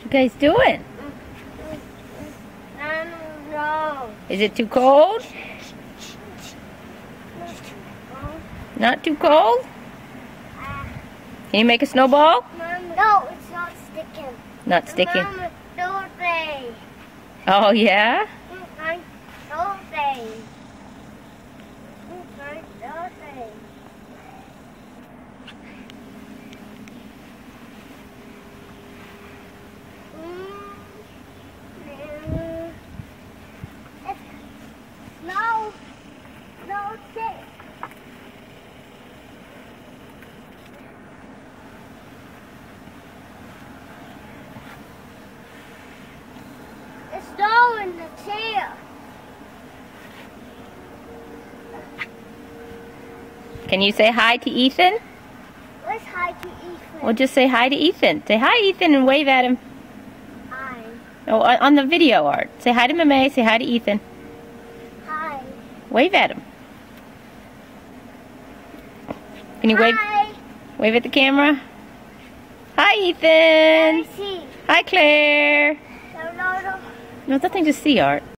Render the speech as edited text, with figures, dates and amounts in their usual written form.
you guys doing? I don't know. Is it too cold? Not too cold? Can you make a snowball? No, it's not sticking. Not sticking. Mama, don't say. Oh, yeah? Don't say. Don't say. No, no, stick. It's snow in the chair. Can you say hi to Ethan? Let's hi to Ethan. Well, just say hi to Ethan. Say hi, Ethan, and wave at him. Hi. Oh, on the video, Art. Say hi to Mame. Say hi to Ethan. Hi. Wave at him. Can you wave? Hi. Wave at the camera. Hi, Ethan. I see. Hi, Claire. No. No, nothing to see, Art.